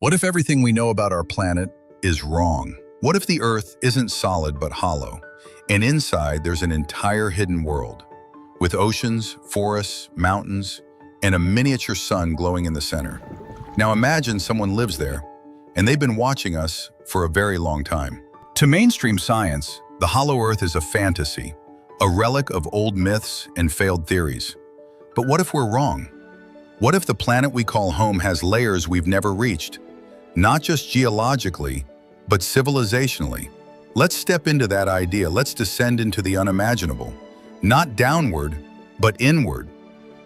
What if everything we know about our planet is wrong? What if the Earth isn't solid but hollow, and inside there's an entire hidden world, with oceans, forests, mountains, and a miniature sun glowing in the center? Now imagine someone lives there, and they've been watching us for a very long time. To mainstream science, the hollow Earth is a fantasy, a relic of old myths and failed theories. But what if we're wrong? What if the planet we call home has layers we've never reached? Not just geologically, but civilizationally. Let's step into that idea. Let's descend into the unimaginable. Not downward, but inward.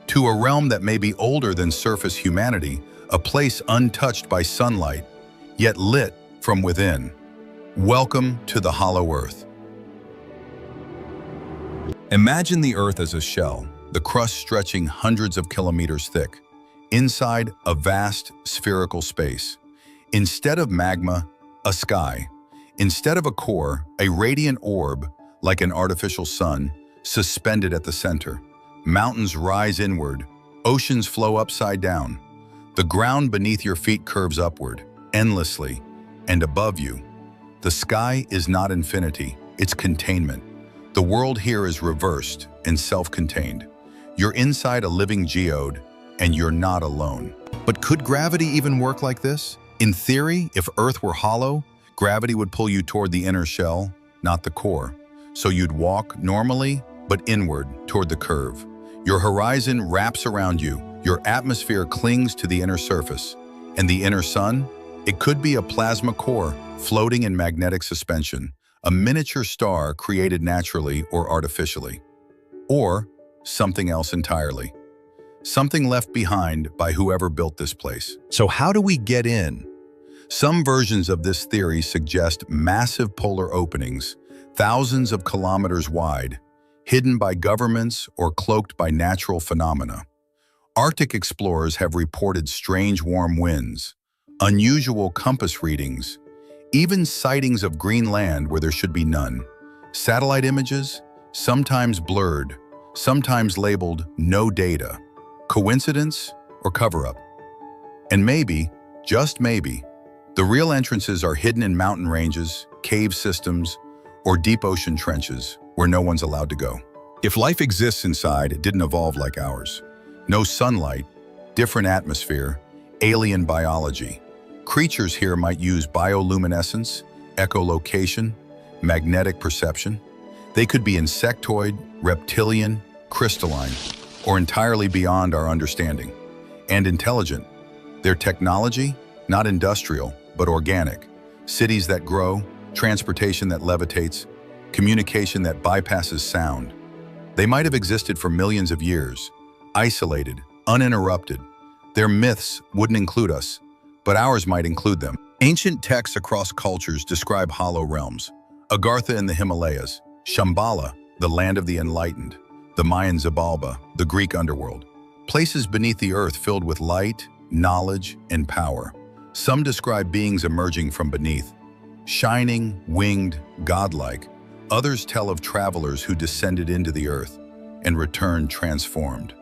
To a realm that may be older than surface humanity, a place untouched by sunlight, yet lit from within. Welcome to the hollow Earth. Imagine the Earth as a shell, the crust stretching hundreds of kilometers thick. Inside, a vast spherical space. Instead of magma, a sky. Instead of a core, a radiant orb, like an artificial sun, suspended at the center. Mountains rise inward, oceans flow upside down. The ground beneath your feet curves upward, endlessly, and above you. The sky is not infinity, it's containment. The world here is reversed and self-contained. You're inside a living geode, and you're not alone. But could gravity even work like this? In theory, if Earth were hollow, gravity would pull you toward the inner shell, not the core. So you'd walk normally, but inward toward the curve. Your horizon wraps around you, your atmosphere clings to the inner surface. And the inner sun? It could be a plasma core floating in magnetic suspension, a miniature star created naturally or artificially. Or something else entirely. Something left behind by whoever built this place. So how do we get in? Some versions of this theory suggest massive polar openings, thousands of kilometers wide, hidden by governments or cloaked by natural phenomena. Arctic explorers have reported strange warm winds, unusual compass readings, even sightings of green land where there should be none. Satellite images, sometimes blurred, sometimes labeled no data. Coincidence or cover-up? And maybe, just maybe, the real entrances are hidden in mountain ranges, cave systems, or deep ocean trenches where no one's allowed to go. If life exists inside, it didn't evolve like ours. No sunlight, different atmosphere, alien biology. Creatures here might use bioluminescence, echolocation, magnetic perception. They could be insectoid, reptilian, crystalline, or entirely beyond our understanding. And intelligent. Their technology, not industrial, but organic. Cities that grow, transportation that levitates, communication that bypasses sound. They might have existed for millions of years, isolated, uninterrupted. Their myths wouldn't include us, but ours might include them. Ancient texts across cultures describe hollow realms. Agartha in the Himalayas, Shambhala, the land of the enlightened, the Mayan Xibalba, the Greek underworld. Places beneath the earth filled with light, knowledge, and power. Some describe beings emerging from beneath, shining, winged, godlike. Others tell of travelers who descended into the earth and returned transformed.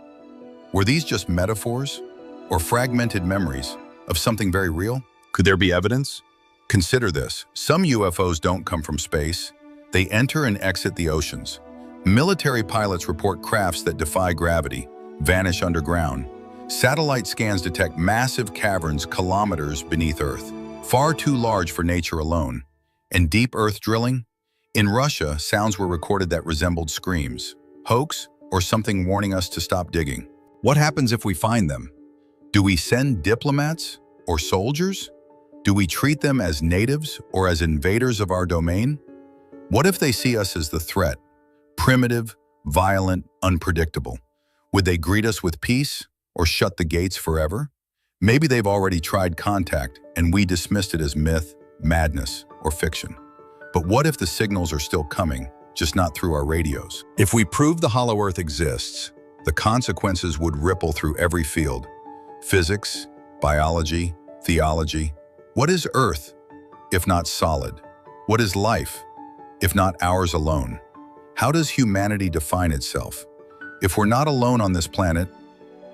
Were these just metaphors or fragmented memories of something very real? Could there be evidence? Consider this. Some UFOs don't come from space. They enter and exit the oceans. Military pilots report crafts that defy gravity, vanish underground. Satellite scans detect massive caverns kilometers beneath Earth, far too large for nature alone. And deep Earth drilling? In Russia, sounds were recorded that resembled screams. Hoax or something warning us to stop digging? What happens if we find them? Do we send diplomats or soldiers? Do we treat them as natives or as invaders of our domain? What if they see us as the threat? Primitive, violent, unpredictable. Would they greet us with peace or shut the gates forever? Maybe they've already tried contact and we dismissed it as myth, madness, or fiction. But what if the signals are still coming, just not through our radios? If we prove the hollow Earth exists, the consequences would ripple through every field. Physics, biology, theology. What is Earth, if not solid? What is life, if not ours alone? How does humanity define itself? If we're not alone on this planet,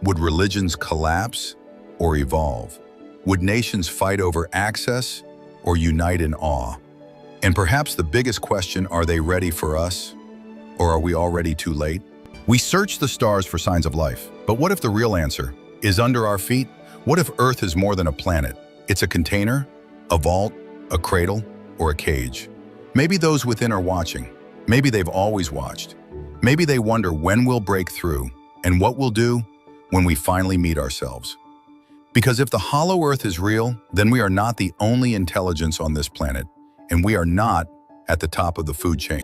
would religions collapse or evolve? Would nations fight over access or unite in awe? And perhaps the biggest question, are they ready for us? Or are we already too late? We search the stars for signs of life, but what if the real answer is under our feet? What if Earth is more than a planet? It's a container, a vault, a cradle, or a cage. Maybe those within are watching. Maybe they've always watched. Maybe they wonder when we'll break through and what we'll do when we finally meet ourselves. Because if the hollow Earth is real, then we are not the only intelligence on this planet, and we are not at the top of the food chain.